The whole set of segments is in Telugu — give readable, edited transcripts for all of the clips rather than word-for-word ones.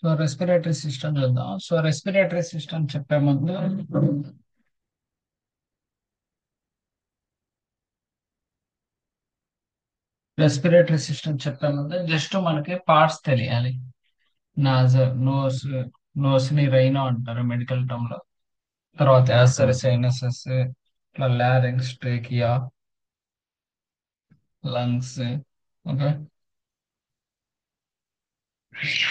సో రెస్పిరేటరీ సిస్టమ్ చూద్దాం. సో రెస్పిరేటరీ సిస్టమ్ చెప్పే ముందు రెస్పిరేటరీ సిస్టమ్ చెప్పే ముందు జస్ట్ మనకి పార్ట్స్ తెలియాలి. నాజర్ నోస్ ని రైనో అంటారు మెడికల్ టర్మ్ లో. తర్వాత యాసర్ సైనసెస్, ఇట్లా లారింగ్స్, ట్రేకియా, లంగ్స్. ఓకే.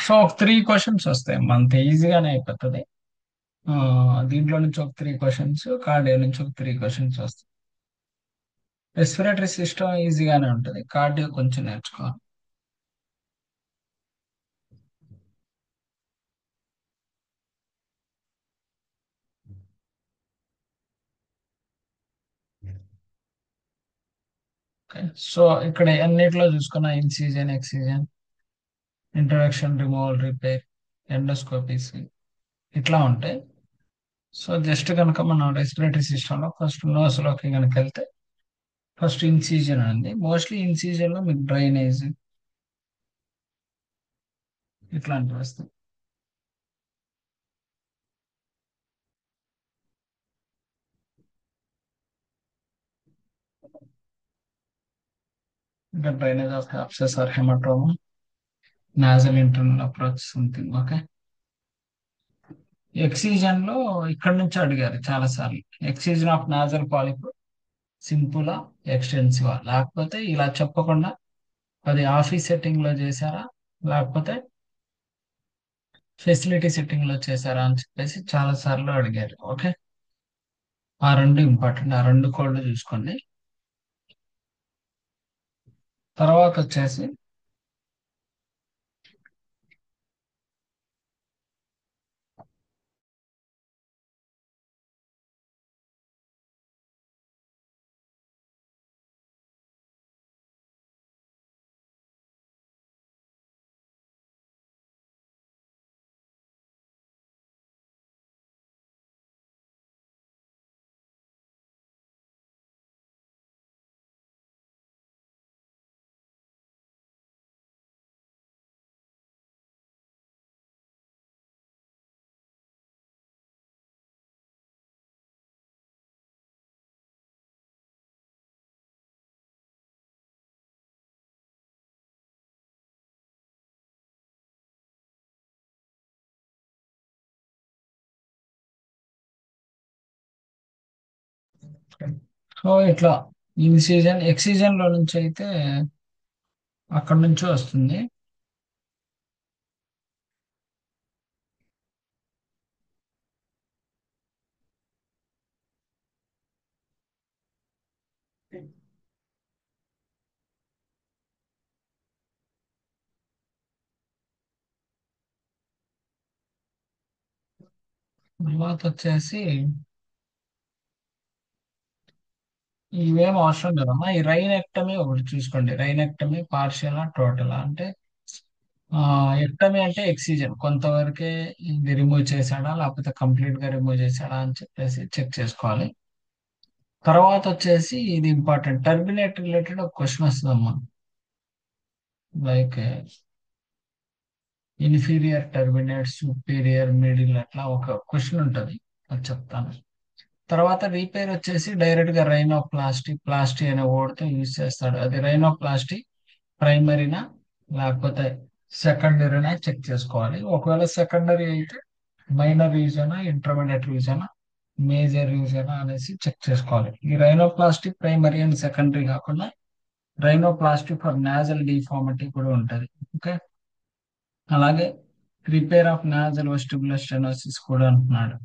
సో ఒక 3 క్వశ్చన్స్ వస్తాయి, మనకి ఈజీగానే అయిపోతుంది. ఆ, దీంట్లో నుంచి ఒక 3 క్వశ్చన్స్, కార్డియో నుంచి ఒక 3 క్వశ్చన్స్ వస్తాయి. రెస్పిరేటరీ సిస్టమ్ ఈజీగానే ఉంటుంది, కార్డియో కొంచెం నేర్చుకోవాలి. ఓకే. సో ఇక్కడ అన్నిట్లో చూసుకున్న incision, excision, introduction, removal, repair, endoscopies ఇట్లా ఉంటాయి. సో జస్ట్ కనుక మనం రెస్పిరేటరీ సిస్టమ్ లో ఫస్ట్ నోస్ లోకి కనుక వెళ్తే ఫస్ట్ ఇన్సిజన్ అండి. మోస్ట్లీ ఇన్సిజన్ లో మీకు డ్రైనేజ్ ఇట్లాంటివి వస్తాయి. ఇంకా drainage of abscess or hematoma, nasal internal approach something. Okay. Excision లో ఇక్కడ నుంచి అడిగారు చాలా సార్లు. ఎక్సిజన్ ఆఫ్ నాజల్ పాలిప్ సింపులా, ఎక్స్టెన్సివా, లేకపోతే ఇలా చెప్పకుండా అది ఆఫీస్ సెట్టింగ్ లో చేశారా, లేకపోతే ఫెసిలిటీ సెట్టింగ్ లో చేశారా అని చెప్పేసి చాలా సార్లు అడిగారు. ఓకే. ఆ రెండు ఇంపార్టెంట్, ఆ రెండు కోడ్లు చూసుకోండి. తర్వాత వచ్చేసి సో ఇట్లా ఇన్సిజన్, ఎక్సిజన్ లో నుంచి అయితే అక్కడ నుంచి వస్తుంది. తర్వాత వచ్చేసి ఇవేం అవసరం కదమ్మా. ఈ రైనెక్టమీ ఒకటి చూసుకోండి. రైనెక్టమీ పార్షియల్ టోటల్ అంటే ఆ ఎక్టమీ అంటే ఎక్సిజన్ కొంతవరకే ఇది రిమూవ్ చేశాడా లేకపోతే కంప్లీట్ గా రిమూవ్ చేశాడా అని చెప్పేసి చెక్ చేసుకోవాలి. తర్వాత వచ్చేసి ఇది ఇంపార్టెంట్, టర్బినేట్ రిలేటెడ్ ఒక క్వశ్చన్ వస్తుందమ్మా. Like inferior turbinate, superior, middle, అట్లా ఒక క్వశ్చన్ ఉంటుంది, అది చెప్తాను. తర్వాత రీపేర్ వచ్చేసి డైరెక్ట్ గా రైనోప్లాస్టీ, ప్లాస్టీ అనే word తో యూజ్ చేస్తాడు. అది రైనోప్లాస్టీ ప్రైమరీనా లేకపోతే సెకండరీనా చెక్ చేసుకోవాలి. ఒకవేళ సెకండరీ అయితే మైనర్ రీజనా, ఇంటర్మీడియట్ రీజనా, మేజర్ రీజనా అనేసి చెక్ చేసుకోవాలి. ఈ రైనోప్లాస్టీ ప్రైమరీ అండ్ సెకండరీ కాకుండా రైనోప్లాస్టీ ఫర్ నాజల్ డిఫార్మిటీ కూడా ఉంటుంది. ఓకే. అలాగే repair of nozzle vestibular stenosis కూడా అంటున్నాడు.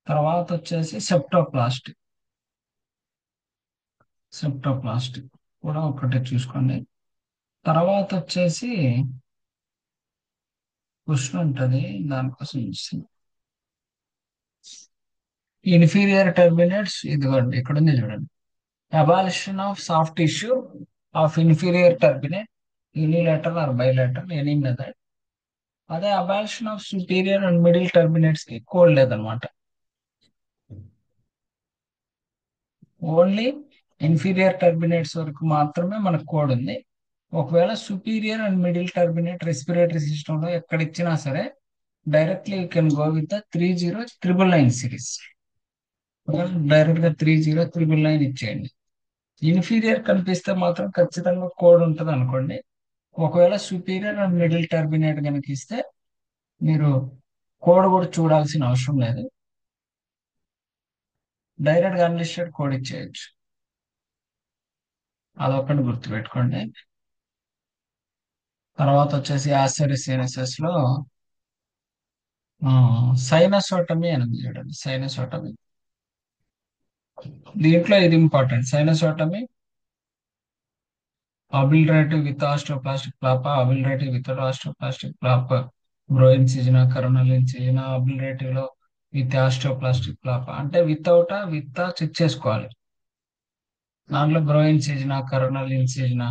తర్వాత వచ్చేసి సెప్టోప్లాస్టీ, సెప్టోప్లాస్టీ కూడా ఒకటి చూసుకోండి. తర్వాత వచ్చేసి క్వశ్చన్ ఉంటుంది, దానికోసం చూస్తుంది. ఇన్ఫీరియర్ టర్మినేట్స్ ఇదిగోండి ఇక్కడ ఉంది చూడండి. Ablation of soft tissue of inferior turbinate, unilateral or bilateral any method. అదే ablation of superior and middle turbinates కి కోడ్ లేదనమాట. ఓన్లీ ఇన్ఫీరియర్ టర్మినేట్స్ వరకు మాత్రమే మనకు కోడ్ ఉంది. ఒకవేళ superior and middle turbinate respiratory system లో ఎక్కడ ఇచ్చినా సరే directly you can go with 30 999 series. Direct గా 30 999 ఇచ్చేయండి. ఇన్ఫీరియర్ కనిపిస్తే మాత్రం ఖచ్చితంగా కోడ్ ఉంటుంది అనుకోండి. ఒకవేళ సుపీరియర్ అండ్ మిడిల్ టర్బినేట్ కనుక ఇస్తే మీరు కోడ్ కూడా చూడాల్సిన అవసరం లేదు, డైరెక్ట్ గా అన్లిస్టెడ్ కోడ్ ఇచ్చేయచ్చు. అదొక్కటి గుర్తుపెట్టుకోండి. తర్వాత వచ్చేసి ఆస్టరిసినసెస్ లో సైనసోటమీ అని ఉంది చూడండి. సైనసోటమీ దీంట్లో ఇది important. Sinusotomy obliterative with osteoplastic flap, obliterative without osteoplastic flap, brow incision, coronal incision, obliterative లో విత్ ఆస్ట్రోప్లాస్టిక్ ప్లాప. అంటే వితౌట్ విత్ చెక్ చేసుకోవాలి. దాంట్లో brow incision, coronal incision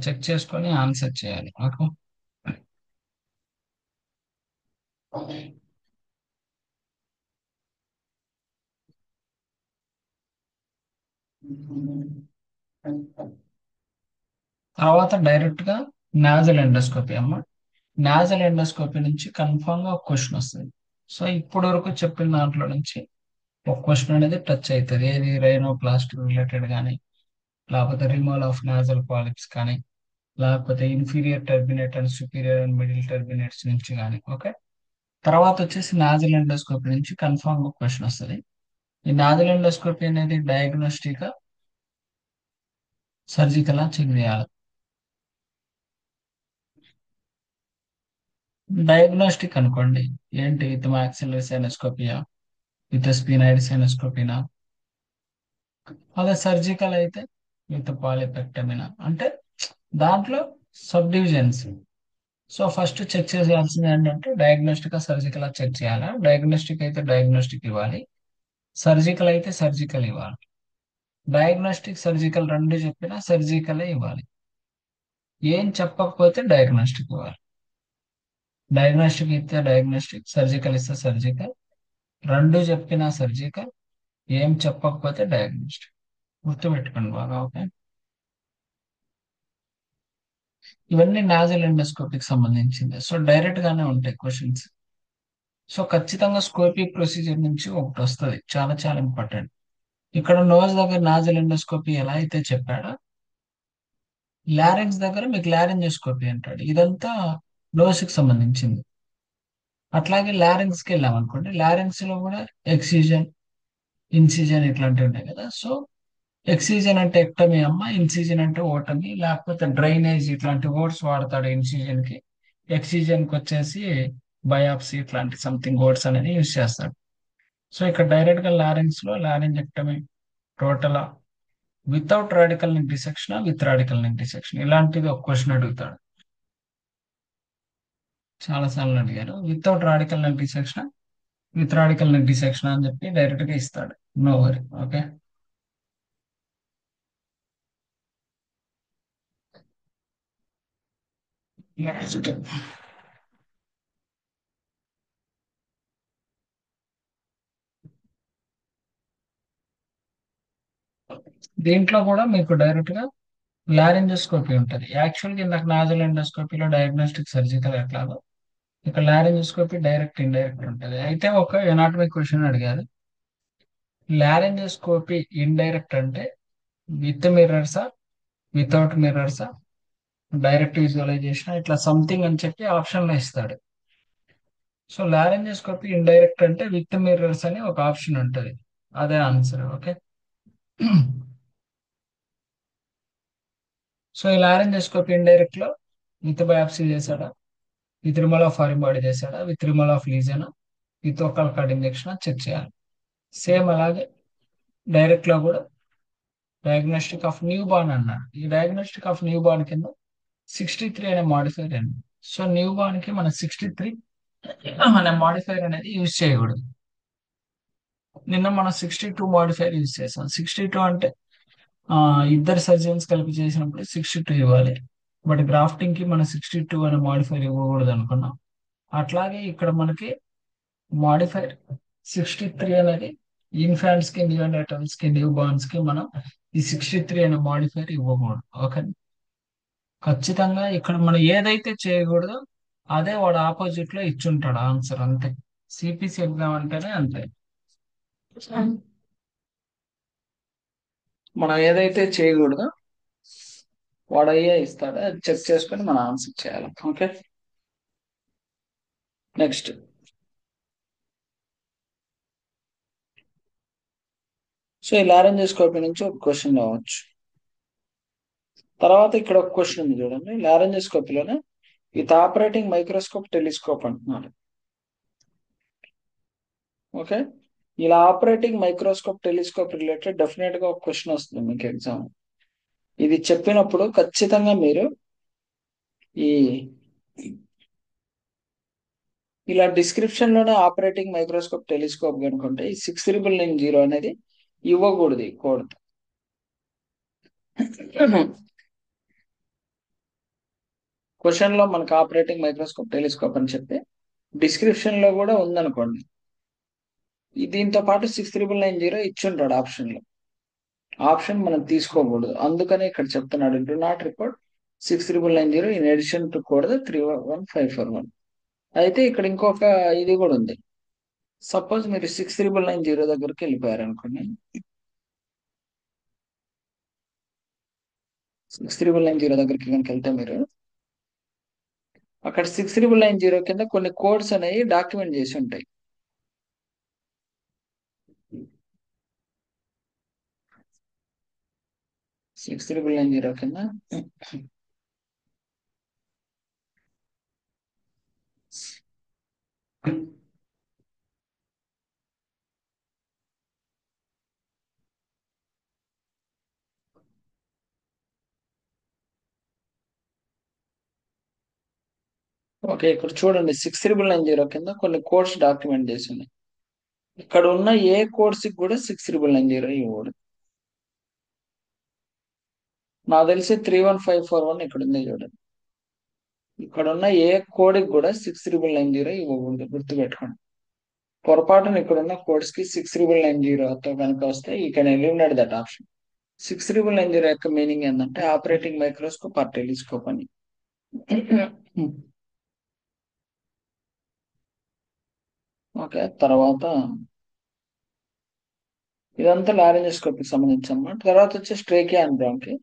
check చేసుకొని ఆన్సర్ చేయాలి. ఓకే. తర్వాత డైరెక్ట్ గా నాజల్ ఎండోస్కోపీ అమ్మ. నాజల్ ఎండోస్కోపీ నుంచి కన్ఫామ్ గా ఒక క్వశ్చన్ వస్తుంది. సో ఇప్పటి వరకు చెప్పిన దాంట్లో నుంచి ఒక క్వశ్చన్ అనేది టచ్ అవుతుంది. ఏది రైనోప్లాస్టిక్ రిలేటెడ్ కానీ, లేకపోతే రిమూవల్ ఆఫ్ నాజల్ పాలిప్స్ కానీ, లేకపోతే inferior turbinate and superior and middle turbinates నుంచి కానీ. ఓకే. తర్వాత వచ్చేసి నాజల్ ఎండోస్కోపీ నుంచి కన్ఫామ్ గా క్వశ్చన్ వస్తుంది. ఈ నాజల్ ఎండోస్కోపీ అనేది డయాగ్నోస్టిక్ సర్జికల్ చెక్ చేయాలి. డయాగ్నోస్టిక్ అనుకోండి ఏంటి, విత్ మాక్సిల్లరీ సైనోస్కోపియా, విత్ స్పినాయిడ్ సైనోస్కోపీనా. అదే సర్జికల్ అయితే విత్ పాలిపెక్టమినా. అంటే దాంట్లో subdivisions. So first check చేయాల్సింది ఏంటంటే డయాగ్నోస్టిక్ సర్జికల్ చెక్ చేయాలా. డయాగ్నోస్టిక్ అయితే డయాగ్నోస్టిక్ ఇవ్వాలి, సర్జికల్ అయితే సర్జికల్ ఇవ్వాలి. డయాగ్నోస్టిక్ సర్జికల్ రెండు చెప్పినా సర్జికలే ఇవ్వాలి. ఏం చెప్పకపోతే డయాగ్నోస్టిక్ ఇవ్వాలి. డయాగ్నోస్టిక్ ఇస్తే డయాగ్నోస్టిక్, సర్జికల్ ఇస్తే సర్జికల్, రెండు చెప్పినా సర్జికల్, ఏం చెప్పకపోతే డయాగ్నోస్టిక్. గుర్తుపెట్టుకోండి బాగా. ఓకే. ఇవన్నీ నాజల్ ఎండోస్కోపీకి సంబంధించింది. సో డైరెక్ట్ గానే ఉంటాయి క్వశ్చన్స్. సో ఖచ్చితంగా స్కోపిక్ ప్రొసీజర్ నుంచి ఒకటి వస్తుంది, చాలా చాలా ఇంపార్టెంట్. ఇక్కడ నోజ్ దగ్గర నాజల్ ఎండోస్కోపీ ఎలా అయితే చెప్పాడో, లారెంగ్స్ దగ్గర మీకు లారెంజోస్కోపీ అంటాడు. ఇదంతా నోస్ కి సంబంధించింది. అట్లాగే లారెంగ్స్ కి వెళ్ళాం అనుకోండి, లారెంగ్స్ లో కూడా ఎక్సిజన్, ఇన్సిజన్ ఇట్లాంటివి ఉంటాయి కదా. సో ఎక్సిజన్ అంటే ఎక్టమీ అమ్మ, ఇన్సిజన్ అంటే ఓటమీ, లేకపోతే డ్రైనేజ్ ఇట్లాంటి వర్డ్స్ వాడతాడు ఇన్సిజన్ కి. ఎక్సిజన్ కి వచ్చేసి బయాప్సీ ఇట్లాంటి సంథింగ్ వర్డ్స్ అనేది యూజ్ చేస్తాడు. సో ఇక్కడ డైరెక్ట్ గా లారెంగ్స్ లో laryngectomy total without radical neck dissection, with radical neck dissection, ఇలాంటిది ఒక క్వశ్చన్ అడుగుతాడు. చాలా సార్లు అడిగారు. Without radical neck dissection, with radical neck dissection అని చెప్పి డైరెక్ట్ గా ఇస్తాడు. No worry. ఓకే. నెక్స్ట్ దీంట్లో కూడా మీకు డైరెక్ట్ గా లారెంజోస్కోపీ ఉంటుంది. యాక్చువల్గా ఇందాక నాజల్ ఎండోస్కోపీలో డయాగ్నోస్టిక్ సర్జికల్ ఎట్లాగో ఇక్కడ లారెంజోస్కోపీ డైరెక్ట్ ఇండైరెక్ట్ ఉంటుంది. అయితే ఒక ఎనాటమీ క్వశ్చన్ అడిగారు. లారెంజోస్కోపీ ఇండైరెక్ట్ అంటే విత్ మిర్రర్సా, వితౌట్ మిర్రర్సా, డైరెక్ట్ విజువలైజేషన్ ఇట్లా సంథింగ్ అని చెప్పి ఆప్షన్ లో ఇస్తాడు. సో లారెంజోస్కోపీ ఇండైరెక్ట్ అంటే విత్ మిర్రర్స్ అని ఒక ఆప్షన్ ఉంటుంది. అదే ఆన్సర్. ఓకే. సో ఈ లారెంజోస్కోపీ ఇండైరెక్ట్ లో విత్ బయాప్సీ చేశాడా, with removal of foreign body చేశాడా, with removal of lesion, with vocal cord injection check చేయాలి. సేమ్ అలాగే డైరెక్ట్ లో కూడా డయాగ్నోస్టిక్ ఆఫ్ న్యూ బార్న్ అన్నాడు. ఈ డయాగ్నోస్టిక్ ఆఫ్ న్యూ బార్న్ కింద 63 అనే మాడిఫైర్ అండి. సో న్యూ బార్న్ కి మన 63 అనే మాడిఫైర్ అనేది యూజ్ చేయకూడదు. నిన్న మనం 62 మాడిఫైర్ యూజ్ చేసాం. 62 అంటే ఆ, ఇద్దరు సర్జన్స్ కలిపి చేసినప్పుడు 62 ఇవ్వాలి. బట్ గ్రాఫ్టింగ్ కి మనం 62 అనే మాడిఫైర్ ఇవ్వకూడదు అనుకున్నాం. అట్లాగే ఇక్కడ మనకి మాడిఫైర్ 63 అనేది ఇన్ఫాంట్స్ కి, న్యూనేటల్స్ కి, న్యూ బార్న్స్ కి మనం ఈ 63 అనే మాడిఫైర్ ఇవ్వకూడదు. ఓకే. ఖచ్చితంగా ఇక్కడ మనం ఏదైతే చేయకూడదో అదే వాడు ఆపోజిట్ లో ఇచ్చుంటాడు ఆన్సర్, అంతే. సిపిసి ఎగ్జామ్ అంటేనే అంతే. మనం ఏదైతే చేయకూడదో వాడు అయ్యే ఇస్తాడు, అది చెక్ చేసుకొని మనం ఆన్సర్ చేయాలి. Okay, next. సో ఈ లారెంజోస్కోపీ నుంచి ఒక క్వశ్చన్ రావచ్చు. తర్వాత ఇక్కడ ఒక క్వశ్చన్ ఉంది చూడండి, లారెంజోస్కోపీలోనే విత్ ఆపరేటింగ్ మైక్రోస్కోప్ టెలిస్కోప్ అంటున్నారు. ఓకే, ఇలా operating microscope telescope related definite గా ఒక క్వశ్చన్ వస్తుంది మీకు ఎగ్జామ్. ఇది చెప్పినప్పుడు ఖచ్చితంగా మీరు ఈ ఇలా డిస్క్రిప్షన్ లోనే ఆపరేటింగ్ మైక్రోస్కోప్ టెలిస్కోప్ కనుకుంటే ఈ 69990 అనేది ఇవ్వకూడదు ఈ కోడ్. క్వశ్చన్ లో మనకు ఆపరేటింగ్ మైక్రోస్కోప్ టెలిస్కోప్ అని చెప్పి డిస్క్రిప్షన్ లో కూడా ఉందనుకోండి, దీంతో పాటు 69990 ఇచ్చుంటాడు ఆప్షన్ లో. ఆప్షన్ మనం తీసుకోకూడదు, అందుకని ఇక్కడ చెప్తున్నాడు do not report 69990 in addition to code 31541. అయితే ఇక్కడ ఇంకొక ఇది కూడా ఉంది. సపోజ్ మీరు 69990 దగ్గరికి వెళ్ళిపోయారు అనుకోండి, 69990 దగ్గరికి కనుక వెళ్తే మీరు అక్కడ 69990 కింద కొన్ని కోడ్స్ అనేవి డాక్యుమెంట్ చేసి ఉంటాయి. 69990 కింద ఓకే, ఇక్కడ చూడండి 69990 కింద కొన్ని కోడ్స్ డాక్యుమెంట్ చేసి ఉన్నాయి. ఇక్కడ ఉన్న ఏ కోడ్స్ కి కూడా 69990 ఇవ్వడు. నాకు తెలిసి 31541 ఇక్కడ ఉంది చూడండి. ఇక్కడ ఉన్న ఏ కోడ్కి కూడా 69990 ఇవ్వకూడదు, గుర్తుపెట్టుకోండి. పొరపాటున ఇక్కడ ఉన్న కోడ్స్ కి 69990తో కనుక వస్తే ఈ కెన్ ఎలిమినేట్ దట్ ఆప్షన్. 69990 యొక్క మీనింగ్ ఏంటంటే ఆపరేటింగ్ మైక్రోస్కోప్ ఆర్ టెలిస్కోప్ అని. ఓకే, తర్వాత ఇదంతా లారెంజోస్కోపీకి సంబంధించి అన్నమాట. తర్వాత వచ్చేసి ట్రేకియా అండ్ బ్రాంకి.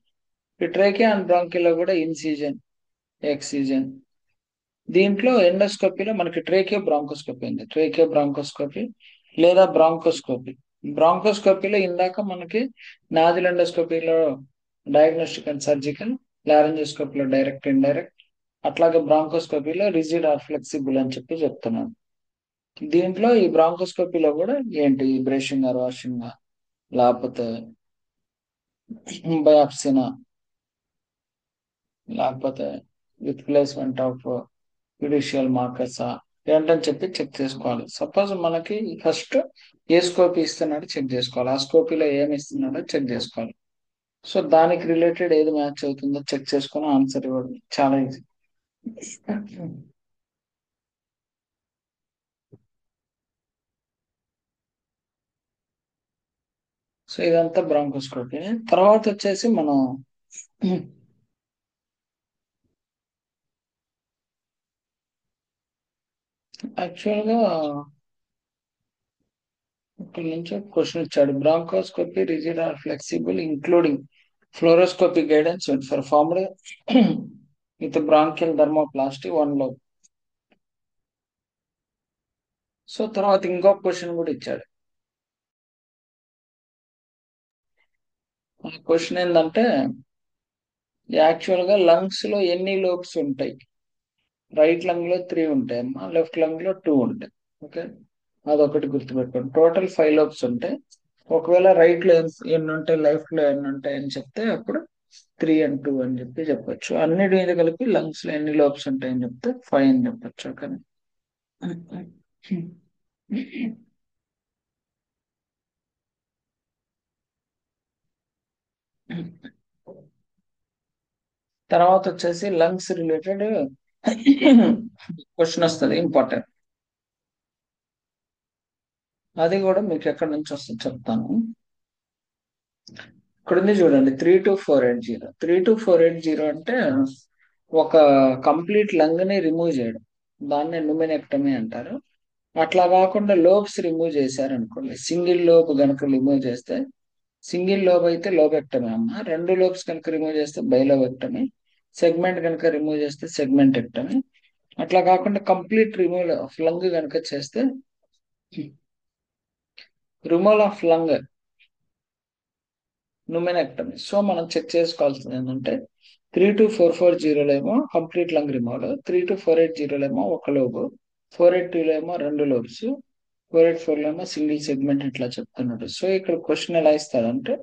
ఈ ట్రేకియా అండ్ బ్రాంకీలో కూడా ఇన్సిజన్, ఎక్సిజన్. దీంట్లో ఎండోస్కోపీలో మనకి ట్రేకియో బ్రాంకోస్కోపీ ఉంది. ట్రేకియో బ్రాంకోస్కోపీ లేదా బ్రాంకోస్కోపీ. బ్రాంకోస్కోపీలో ఇందాక మనకి నాజిల్ ఎండోస్కోపీలో డయాగ్నోస్టిక్ అండ్ సర్జికల్, లారెంజోస్కోపీలో డైరెక్ట్ ఇండైరెక్ట్, అట్లాగే బ్రాంకోస్కోపీలో రిజిడ్ ఆర్ ఫ్లెక్సిబుల్ అని చెప్పి చెప్తున్నాను. దీంట్లో ఈ బ్రాంకోస్కోపీలో కూడా ఏంటి బ్రషింగ్ ఆర్ వాషింగ్, లేకపోతే బయాప్సినా, లేకపోతే విత్ ప్లేస్మెంట్ ఆఫ్ జ్యుడిషియల్ మార్కర్సా ఏంటని చెప్పి చెక్ చేసుకోవాలి. సపోజ్ మనకి ఫస్ట్ ఏ స్కోపీ ఇస్తున్నాడో చెక్ చేసుకోవాలి, ఆ స్కోపీలో ఏమి ఇస్తున్నాడో చెక్ చేసుకోవాలి. సో దానికి రిలేటెడ్ ఏది మ్యాచ్ అవుతుందో చెక్ చేసుకుని ఆన్సర్ ఇవ్వడం చాలా ఈజీ. సో ఇదంతా బ్రాంకోస్కోపీ. తర్వాత వచ్చేసి మనం యాక్చువల్గా ఇక్కడ నుంచి క్వశ్చన్ ఇచ్చాడు, bronchoscopy rigid or flexible including fluoroscopy guidance for performed with bronchial thermoplasty one లో. సో తర్వాత ఇంకొక క్వశ్చన్ కూడా ఇచ్చాడు. ఆ క్వశ్చన్ ఏంటంటే యాక్చువల్ గా లంగ్స్ లో ఎన్ని లోబ్స్ ఉంటాయి? రైట్ లంగ్ లో 3 ఉంటాయి అమ్మా, లెఫ్ట్ లంగ్ లో 2 ఉంటాయి. ఓకే, అదొకటి గుర్తుపెట్టుకోండి. టోటల్ 5 లోబ్స్ ఉంటాయి. ఒకవేళ రైట్ లో ఎన్ని ఉంటాయి, లెఫ్ట్ లో ఎన్ని ఉంటాయి అని చెప్తే అప్పుడు 3 and 2 అని చెప్పి చెప్పొచ్చు. అన్నిటి మీద కలిపి లంగ్స్ లో ఎన్ని లోబ్స్ ఉంటాయని చెప్తే 5 అని చెప్పొచ్చు. ఓకే, తర్వాత వచ్చేసి లంగ్స్ రిలేటెడ్ క్వశ్చన్ వస్తుంది ఇంపార్టెంట్. అది కూడా మీకు ఎక్కడి నుంచి వస్తుంది చెప్తాను. ఇక్కడ ఉంది చూడండి, 32480. 32480 అంటే ఒక కంప్లీట్ లంగ్ ని రిమూవ్ చేయడం, దాన్నే న్యూమెనెక్టమీ అంటారు. అట్లా కాకుండా లోబ్స్ రిమూవ్ చేశారనుకోండి, సింగిల్ లోబ్ గనుక రిమూవ్ చేస్తే, సింగిల్ లోబ్ అయితే లోబెక్టమీ అమ్మ, రెండు లోబ్స్ కనుక రిమూవ్ చేస్తే బైలోబెక్టమీ, సెగ్మెంట్ కనుక రిమూవ్ చేస్తే సెగ్మెంట్ ఎక్టమీ. అట్లా కాకుండా కంప్లీట్ రిమూవల్ ఆఫ్ లంగ్ కనుక చేస్తే రిమూవల్ ఆఫ్ లంగ్ న్యూమెనెక్టమీ. సో మనం చెక్ చేసుకోవాల్సింది ఏంటంటే, 32440 ఏమో కంప్లీట్ లంగ్ రిమూవల్, 32480 ఏమో ఒక లోబు, 482 ఏమో రెండు లోబ్స్, 484 ఏమో సింగిల్ సెగ్మెంట్, ఇట్లా చెప్తున్నాడు. సో ఇక్కడ క్వశ్చన్ ఎలా ఇస్తాడంటే,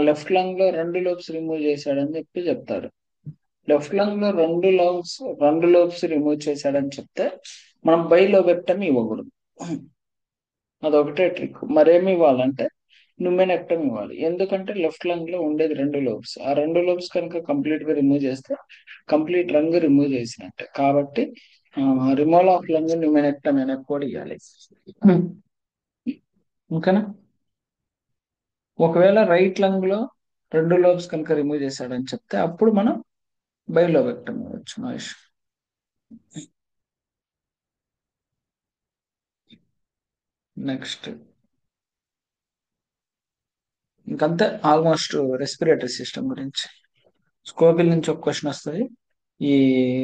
లెఫ్ట్ లంగ్ లో రెండు లోబ్స్ రిమూవ్ చేశాడని చెప్పి చెప్తాడు. లెఫ్ట్ లంగ్ లో రెండు లోబ్స్ రిమూవ్ చేశాడని చెప్తే మనం బైలోబెక్టమీ ఇవ్వకూడదు. అదొకటే ట్రిక్. మరేమి ఇవ్వాలంటే న్యూమెనెక్టమీ ఇవ్వాలి. ఎందుకంటే లెఫ్ట్ లంగ్ లో ఉండేది రెండు లోబ్స్, ఆ రెండు లోబ్స్ కనుక కంప్లీట్ గా రిమూవ్ చేస్తే కంప్లీట్ లంగ్ రిమూవ్ చేసినట్టే. కాబట్టి రిమూవల్ ఆఫ్ లంగ్ న్యూమెనెక్టమీ అనే కోడ్ ఇవ్వాలి. ఓకేనా? ఒకవేళ రైట్ లంగ్ లో రెండు లోబ్స్ కనుక రిమూవ్ చేశాడని చెప్తే అప్పుడు మనం బైలోబెక్టమీ ఇవ్వచ్చు. No issue. నెక్స్ట్ ఇంకంతే ఆల్మోస్ట్ రెస్పిరేటరీ సిస్టమ్ గురించి. స్కోపిల్ నుంచి ఒక క్వశ్చన్ వస్తుంది. ఈ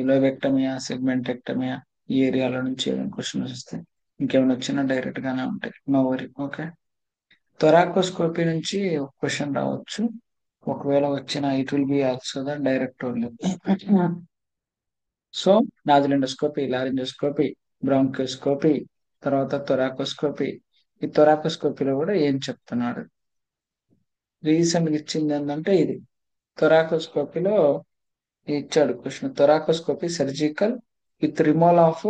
లోబెక్టమియా, సెగ్మెంటెక్టమియా, ఈ ఏరియాల నుంచి ఏదైనా క్వశ్చన్స్ వస్తాయి. ఇంకేమైనా వచ్చినా డైరెక్ట్ గానే ఉంటాయి, నో వరీ. ఓకే. థొరాకోస్కోపీ నుంచి ఒక క్వశ్చన్ రావచ్చు. ఒకవేళ వచ్చిన it will be also the direct only. So nasal laryngoscopy, bronchoscopy, తర్వాత థొరాకోస్కోపీ. ఈ థొరాకోస్కోపీలో కూడా ఏం చెప్తున్నాడు, రీసెంట్ గా ఇచ్చింది ఏంటంటే ఇది. థొరాకోస్కోపీలో ఇచ్చాడు question, thoracoscopy surgical with removal of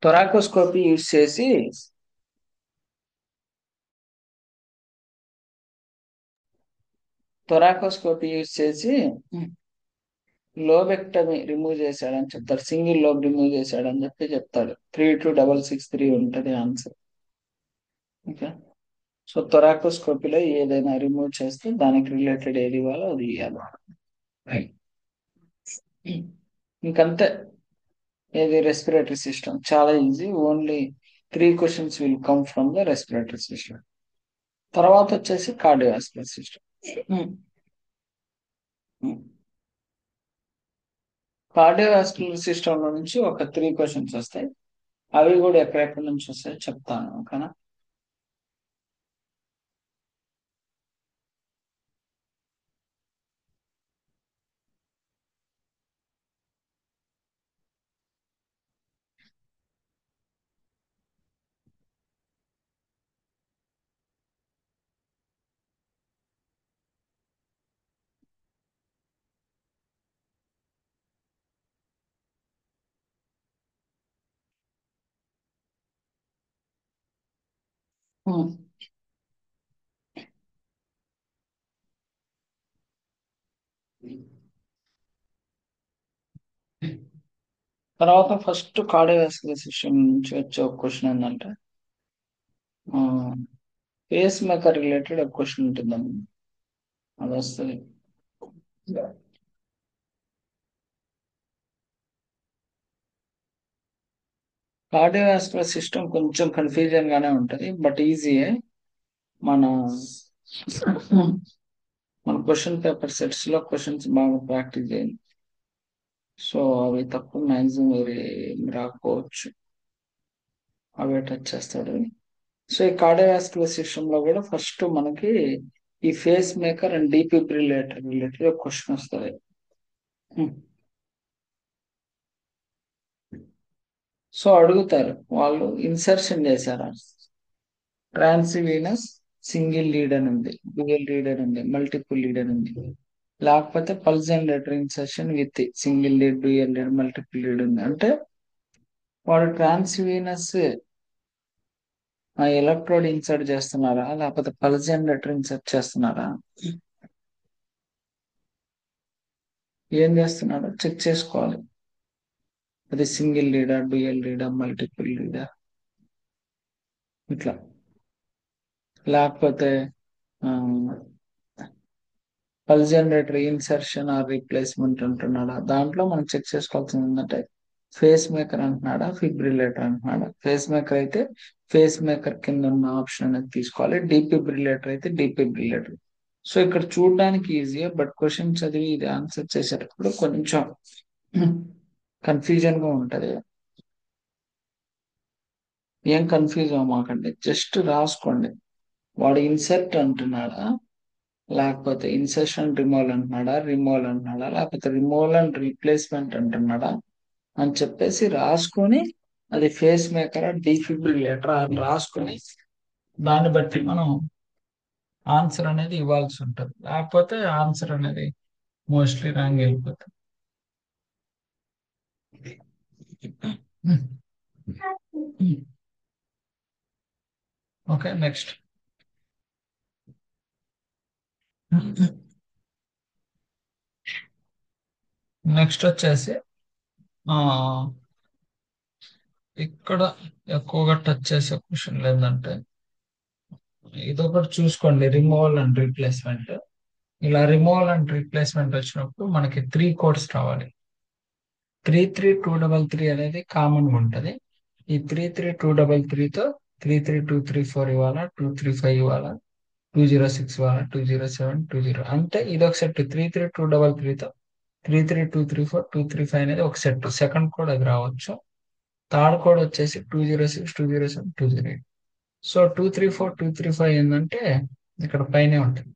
thoracoscopy use చేసి లోబెక్టమీ రిమూవ్ చేశాడని చెప్తాడు, సింగిల్ లోబ్ రిమూవ్ చేశాడని చెప్పి చెప్తాడు. 32663 ఉంటది ఆన్సర్. ఓకే. సో థొరాకోస్కోపీలో ఏదైనా రిమూవ్ చేస్తే దానికి రిలేటెడ్ ఏది ఇవ్వాలో అది ఇవ్వాలి. ఇంకంతే. ఇది రెస్పిరేటరీ సిస్టమ్ చాలా easy. Only 3 questions will come from the respiratory system. తర్వాత వచ్చేసి కార్డియోవాస్కులర్ సిస్టమ్. కార్డియోవాస్కులర్ సిస్టమ్ లో నుంచి ఒక 3 క్వశ్చన్స్ వస్తాయి. అవి కూడా ఎక్కడెక్కడి నుంచి వస్తాయో చెప్తాను. ఓకేనా? తర్వాత ఫస్ట్ కార్డియోవాస్కులర్ సిస్టమ్ నుంచి వచ్చే ఒక క్వశ్చన్ ఏంటంటే, పేస్ మేకర్ రిలేటెడ్ ఒక క్వశ్చన్ ఉంటుందండి, అది వస్తుంది. కార్డియోవాస్కులర్ సిస్టమ్ కొంచెం కన్ఫ్యూజన్ గానే ఉంటది, బట్ ఈజీయే. మన మన క్వశ్చన్ పేపర్ సెట్స్ లో క్వశ్చన్స్ బాగా ప్రాక్టీస్ చేయండి. సో అవి తక్కువ, మ్యాక్సిమం వేరే రాకపోవచ్చు, అవే టచ్ చేస్తాడు. సో ఈ కార్డియోవాస్కులర్ సిస్టమ్ లో కూడా ఫస్ట్ మనకి ఈ face maker and defibrillator related ఒక క్వశ్చన్ వస్తుంది. సో అడుగుతారు వాళ్ళు, ఇన్సర్షన్ చేశారా, ట్రాన్స్వీనస్ సింగిల్ లీడ్ అని ఉంది, డ్యూయల్ లీడ్ అని ఉంది, మల్టిపుల్ లీడ్ అని ఉంది, లేకపోతే pulse and letter insertion with single lead, dual lead, multiple lead ఉంది అంటే వాడు ట్రాన్స్వీనస్ ఎలక్ట్రోడ్ ఇన్సర్ట్ చేస్తున్నారా, లేకపోతే పల్స్ అండ్ లెటర్ ఇన్సర్ట్ చేస్తున్నారా, ఏం చేస్తున్నాడో చెక్ చేసుకోవాలి. అది సింగిల్ లీడా, డ్యూయల్ లీడా, మల్టిపుల్ లీడా, ఇట్లా. లేకపోతే pulse generator insertion or replacement అంటున్నాడా, దాంట్లో మనం చెక్ చేసుకోవాల్సింది ఏంటంటే ఫేస్ మేకర్ అంటున్నాడా, ఫిబ్రిలేటర్ అంటున్నాడా. ఫేస్ మేకర్ అయితే ఫేస్ మేకర్ కింద ఉన్న ఆప్షన్ అనేది తీసుకోవాలి, డీఫిబ్రిలేటర్ అయితే డీఫిబ్రిలేటర్. సో ఇక్కడ చూడడానికి ఈజీయే, బట్ క్వశ్చన్ చదివి ఇది ఆన్సర్ చేసేటప్పుడు కొంచెం కన్ఫ్యూజన్ గా ఉంటది. ఏం కన్ఫ్యూజ్ అవ్వమాకండి, జస్ట్ రాసుకోండి. వాడు ఇన్సర్ట్ అంటున్నాడా, లేకపోతే ఇన్సర్షన్ రిమూవల్ అంటున్నాడా, రిమూవల్ అంటున్నాడా, లేకపోతే రిమూవల్ అండ్ రీప్లేస్మెంట్ అంటున్నాడా అని చెప్పేసి రాసుకొని, అది ఫేస్ మేకరా డీఫిబ్రిలేటరా అని రాసుకొని దాన్ని బట్టి మనం ఆన్సర్ అనేది ఇవ్వాల్సి ఉంటుంది. లేకపోతే ఆన్సర్ అనేది మోస్ట్లీ రాంగ్ వెళ్ళిపోతుంది. Okay, next. నెక్స్ట్ వచ్చేసి ఆ ఇక్కడ ఎక్కువగా టచ్ చేసే క్వశ్చన్ ఏంటంటే, ఇదొకటి చూసుకోండి, రిమూవల్ అండ్ రీప్లేస్మెంట్. ఇలా రిమూవల్ అండ్ రీప్లేస్మెంట్ వచ్చినప్పుడు మనకి 3 కోడ్స్ రావాలి. 33233 అనేది కామన్ గా ఉంటది. ఈ 33233తో 33234 ఇవ్వాలా, 235 ఇవ్వాలా, 206 ఇవ్వాలా, 207, 20 అంటే ఇది ఒక సెట్. 33233తో 33234, 235 అనేది ఒక సెట్. సెకండ్ కోడ్ అది రావచ్చు. థర్డ్ కోడ్ వచ్చేసి 206, 207, 208. సో 234, 235 ఏంటంటే ఇక్కడ పైనే ఉంటుంది.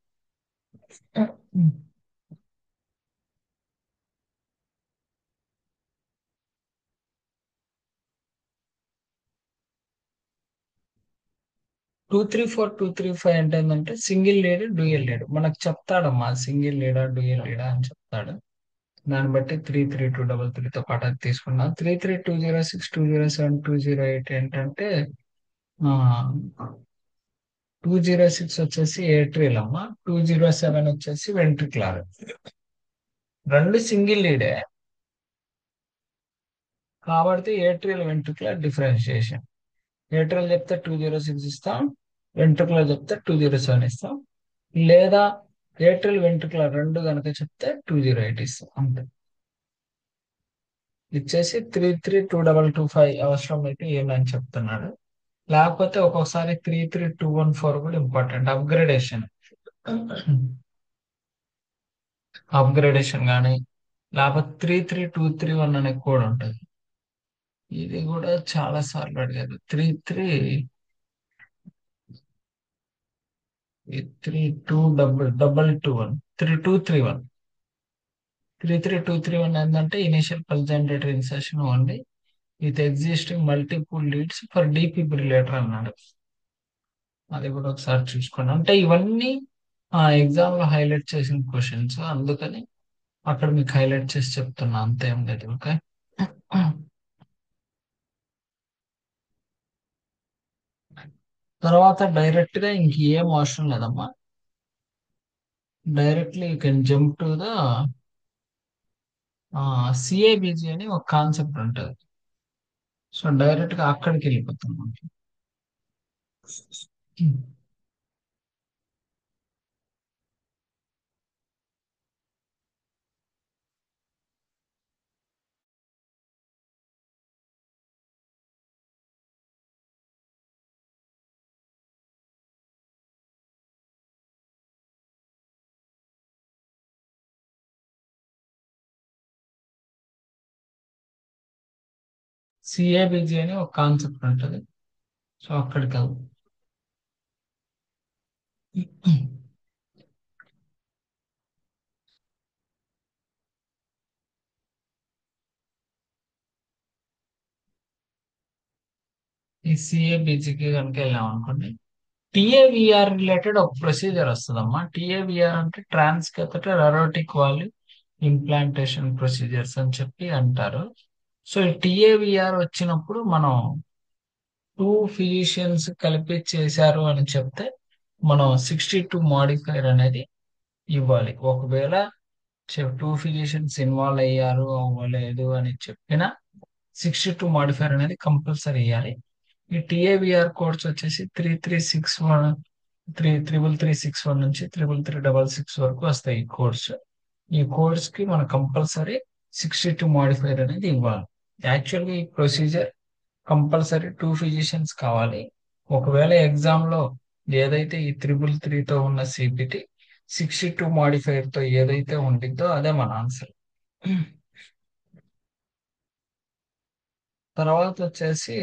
234, 235 అంటే ఏంటంటే సింగిల్ లీడ్, డ్యూయల్ లీడ్ మనకు చెప్తాడమ్మా. సింగిల్ లీడా, డ్యూయల్ లీడా అని చెప్తాడు. దాన్ని బట్టి 33233తో పాటు అది తీసుకున్నాం. 33206, 207, 208 ఏంటంటే 206 వచ్చేసి ఏట్రియల్ అమ్మా, 207 వచ్చేసి వెంట్రికులర్. రెండు సింగిల్ లీడే కాబట్టి ఏట్రియల్ వెంట్రికులర్ డిఫరెన్షియేషన్. ఏట్రియల్ చెప్తే 206 ఇస్తాం, వెంట్రుకులర్ చెప్తే 207 ఇస్తాం. లేదా ఏట్రియల్ వెంట్రుకులర్ రెండు కనుక చెప్తే 208 ఇస్తాం అంతే. ఇచ్చేసి 33225 అవసరం అయితే ఏమని చెప్తున్నాడు. లేకపోతే ఒక్కొక్కసారి 33214 కూడా ఇంపార్టెంట్. అప్గ్రేడేషన్ కానీ, లేకపోతే 33231 అనే కోడ్ ఉంటుంది. ఇది కూడా చాలా సార్లు అడిగారు. 33221, 3231, 33231 ఏంటంటే initial pulse generator insertion only with existing multiple leads for defibrillator అన్నాడు. అది కూడా ఒకసారి చూసుకోండి. అంటే ఇవన్నీ ఎగ్జామ్ లో హైలైట్ చేసిన క్వశ్చన్స్, అందుకని అక్కడ మీకు హైలైట్ చేసి చెప్తున్నా, అంతేం లేదు. ఓకే. తర్వాత డైరెక్ట్ గా ఇంకేం అవసరం లేదమ్మా. Directly you can jump to the సిఏబిజి అని ఒక కాన్సెప్ట్ ఉంటుంది. సో డైరెక్ట్ గా అక్కడికి వెళ్ళిపోతాం మనకి. సిఏబిజి అని ఒక కాన్సెప్ట్ ఉంటుంది. సో అక్కడికి వెళ్దాం. ఈ సిఏబిజికి కనుక వెళ్ళాం అనుకోండి, టిఏవిఆర్ రిలేటెడ్ ఒక ప్రొసీజర్ వస్తుందమ్మా. టిఏవిఆర్ అంటే ట్రాన్స్ కెథటర్ అరోటిక్ వాల్వ్ ఇంప్లాంటేషన్ ప్రొసీజర్స్ అని చెప్పి అంటారు. సో ఈ టిఏవిఆర్ వచ్చినప్పుడు మనం 2 ఫిజిషియన్స్ కలిపి చేశారు అని చెప్తే మనం 62 మాడిఫైర్ అనేది ఇవ్వాలి. ఒకవేళ 2 ఫిజిషియన్స్ ఇన్వాల్వ్ అయ్యారు అవ్వలేదు అని చెప్పిన 62 మాడిఫైర్ అనేది కంపల్సరీ ఇవ్వాలి. ఈ టిఏవిఆర్ కోడ్స్ వచ్చేసి 3361, 33361 నుంచి 33366 వరకు వస్తాయి ఈ కోడ్స్. ఈ కోడ్స్ కి మనం కంపల్సరీ 62 మాడిఫైర్ అనేది ఇవ్వాలి. యాక్చువల్గా ఈ ప్రొసీజర్ కంపల్సరీ 2 ఫిజిషియన్స్ కావాలి. ఒకవేళ ఎగ్జామ్ లో ఏదైతే ఈ 333తో ఉన్న సిపిటి 62 మాడిఫైర్ తో ఏదైతే ఉండిద్దో అదే మన ఆన్సర్. తర్వాత వచ్చేసి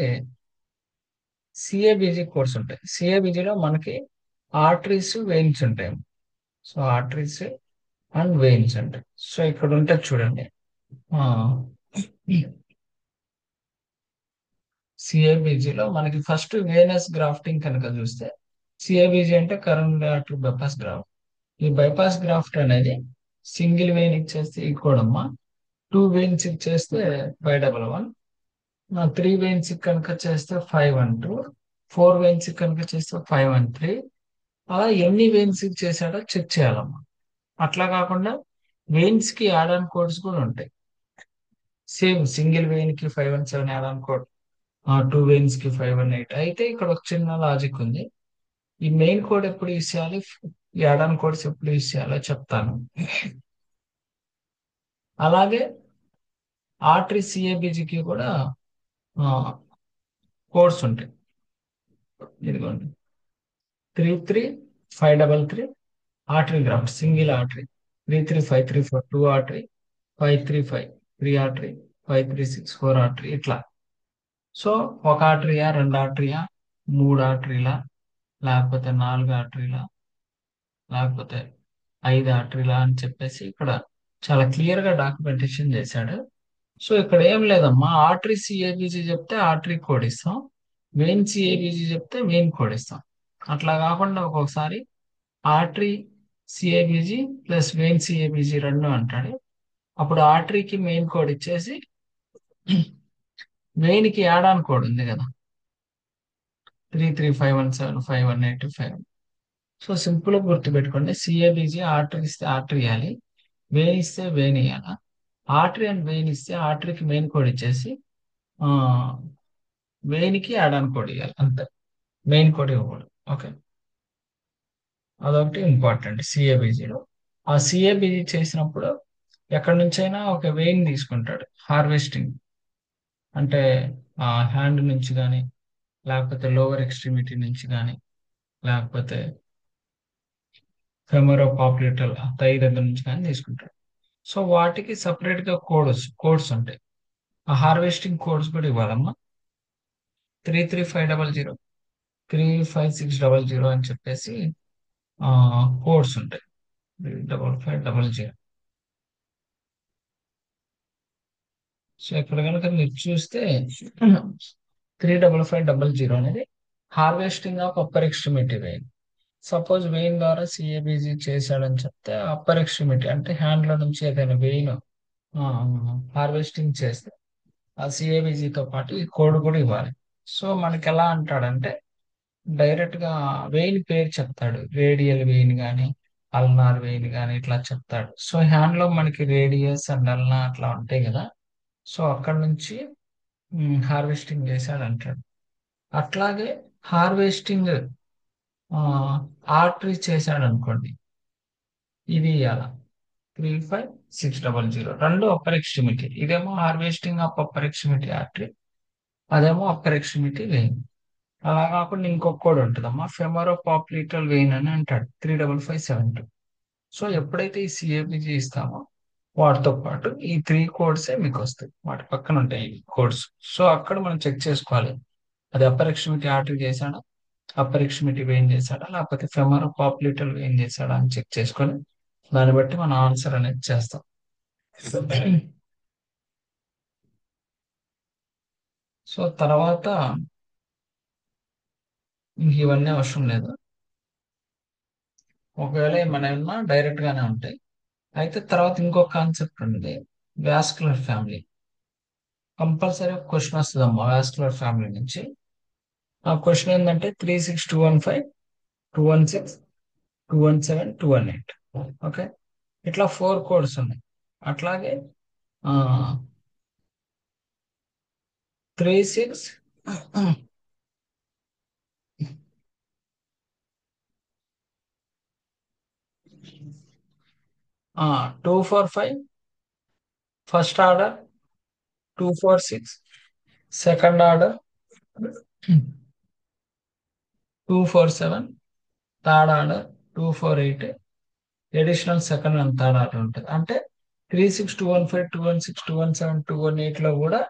సిఏబిజి కోర్స్ ఉంటాయి. సిఏబిజిలో మనకి ఆర్టరీస్ వెయిన్స్ ఉంటాయి. సో ఆర్టరీస్ అండ్ వెయిన్స్ ఉంటాయి. సో ఇక్కడ ఉంటుంది చూడండి. సిఏబిజిలో మనకి ఫస్ట్ వేనస్ గ్రాఫ్టింగ్ కనుక చూస్తే, సిఏబిజి అంటే కరోనరీ ఆర్టరీ బైపాస్ గ్రాఫ్ట్. ఈ బైపాస్ గ్రాఫ్ట్ అనేది సింగిల్ వెయిన్ ఇచ్చేస్తే ఈక్వడమ్మా, 2 వెయిన్స్ ఇచ్చేస్తే 511, 3 వెయిన్స్ కనుక చేస్తే 512, 4 వెయిన్స్ కనుక చేస్తే 513. అలా ఎన్ని వెయిన్స్ చేశాడో చెక్ చేయాలమ్మా. అట్లా కాకుండా వెయిన్స్ కి యాడ్ ఆన్ కోడ్స్ కూడా ఉంటాయి. సేమ్ సింగిల్ వెయిన్ కి 517 యాడ్ ఆన్ కోడ్, 2 వెయిన్స్ కి 518. అయితే ఇక్కడ ఒక చిన్న లాజిక్ ఉంది. ఈ మెయిన్ కోడ్ ఎప్పుడు యూస్ చేయాలి, యాడ్ ఆన్ కోడ్స్ ఎప్పుడు యూస్ చేయాలో చెప్తాను. అలాగే ఆర్టరీ సిఏబిజికి కూడా కోడ్స్ ఉంటాయి. ఇదిగోండి, 33533 artery graft single artery, 33534 2 artery, 535 3 artery, 5364 artery. ఇట్లా. సో ఒక ఆర్టరీయా, 2 ఆర్టరీయా, 3 ఆర్టరీలా, లేకపోతే 4 ఆర్టరీలా, లేకపోతే 5 ఆర్టరీలా అని చెప్పేసి ఇక్కడ చాలా క్లియర్ గా డాక్యుమెంటేషన్ చేశాడు. సో ఇక్కడ ఏం లేదమ్మా, ఆర్టరీ సిఏబిజి చెప్తే ఆర్టరీ కోడ్ ఇస్తాం, మెయిన్ సిఏబిజి చెప్తే మెయిన్ కోడ్ ఇస్తాం. అట్లా కాకుండా ఒక్కొక్కసారి ఆర్టరీ సిఏబిజి ప్లస్ మెయిన్ సిఏబిజి రెండు అంటాడు. అప్పుడు ఆర్టరీకి మెయిన్ కోడ్ ఇచ్చేసి మెయిన్ కి యాడ్ ఆన్ కోడ్ ఉంది కదా, 33517 518 5. సో సింపుల్ గా గుర్తుపెట్టుకోండి, సిఏబిజి ఆర్టరీ ఇస్తే ఆర్టరీ ఇవ్వాలి, వెయిన్ ఇస్తే వెయిన్ ఇవ్వాలా. ఆర్టరీ అండ్ వెయిన్ ఇస్తే ఆర్టరీకి మెయిన్ కోడ్ ఇచ్చేసి వెయిన్ కి యాడ్ ఆన్ కోడ్ ఇవ్వాలి, అంతే. మెయిన్ కోడ్ ఇవ్వకూడదు. ఓకే, అదొకటి ఇంపార్టెంట్ సిఏబిజిలో. ఆ సిఏబిజి చేసినప్పుడు ఎక్కడి నుంచైనా ఒక వెయిన్ తీసుకుంటాడు హార్వెస్టింగ్, అంటే హ్యాండ్ నుంచి కానీ, లేకపోతే లోవర్ ఎక్స్ట్రిమిటీ నుంచి కానీ, లేకపోతే ఫెమరో పాప్యులేటల్ థై దగ్గర నుంచి కానీ తీసుకుంటాడు. సో వాటికి సపరేట్ గా కోడ్స్ ఉంటాయి. ఆ హార్వెస్టింగ్ కోడ్స్ కూడా ఇవ్వాలమ్మా. 33500, 35600 అని చెప్పేసి కోడ్స్ ఉంటాయి. 35500. సో ఇక్కడ కనుక మీరు చూస్తే 35500 అనేది harvesting of upper extremity vein. Suppose vein ద్వారా సిఏబిజి చేశాడని చెప్తే అప్పర్ ఎక్స్ట్రిమిటీ అంటే హ్యాండ్ లో నుంచి ఏదైనా వెయిన్ హార్వెస్టింగ్ చేస్తే ఆ సిఏబిజితో పాటు ఈ కోడ్ కూడా ఇవ్వాలి. సో మనకి ఎలా అంటాడంటే డైరెక్ట్ గా వెయిన్ పేరు చెప్తాడు, రేడియల్ వెయిన్ కానీ, అల్నార్ వెయిన్ కానీ ఇట్లా చెప్తాడు. సో హ్యాండ్ లో మనకి రేడియస్ అండ్ అల్నా అట్లా ఉంటాయి కదా, సో అక్కడ నుంచి హార్వెస్టింగ్ చేశాడు అంటాడు. అట్లాగే హార్వెస్టింగ్ ఆర్టరీ చేశాడు అనుకోండి, ఇది ఇవాళ 35600, రెండు అప్పర్ ఎక్స్ట్రిమిటీ. ఇదేమో harvesting of upper extremity artery, అదేమో అప్పర్ ఎక్స్ట్రిమిటీ వెయిన్. అలా కాకుండా ఇంకొక కోడ్ ఉంటుందమ్మా, ఫెమరో పాప్యులేటల్ వెయిన్ అని అంటాడు, 35572. సో ఎప్పుడైతే ఈ సిఏబిజి ఇస్తామో వాటితో పాటు ఈ 3 కోడ్సే మీకు వస్తాయి, వాటి పక్కన ఉంటాయి ఈ కోడ్స్. సో అక్కడ మనం చెక్ చేసుకోవాలి, అది అప్పర్ ఎక్స్ట్రిమిటీ ఆర్టరీ చేశాడా, అప్పర్ ఎక్స్ట్రిమిటీ వెయిన్ చేశాడా, లేకపోతే ఫెమరో పాప్యులేటల్ వెయిన్ చేశాడా అని చెక్ చేసుకొని దాన్ని బట్టి మనం ఆన్సర్ అనేది చేస్తాం. సో తర్వాత ఇంక ఇవన్నీ అవసరం లేదు, ఒకవేళ ఏమైనా డైరెక్ట్ గానే ఉంటాయి. అయితే తర్వాత ఇంకొక కాన్సెప్ట్ ఉంది, వాస్కులర్ ఫ్యామిలీ. కంపల్సరీ ఒక క్వశ్చన్ వస్తుందమ్మా వాస్కులర్ ఫ్యామిలీ నుంచి. ఆ క్వశ్చన్ ఏంటంటే 36215, 216, 217, 218. ఓకే, ఇట్లా 4 కోడ్స్ ఉన్నాయి. అట్లాగే 36 245 first order, 246 second order, 247 third order, 248 additional second and third order ఉంటుంది. అంటే 36 215 216 217 218 లో కూడా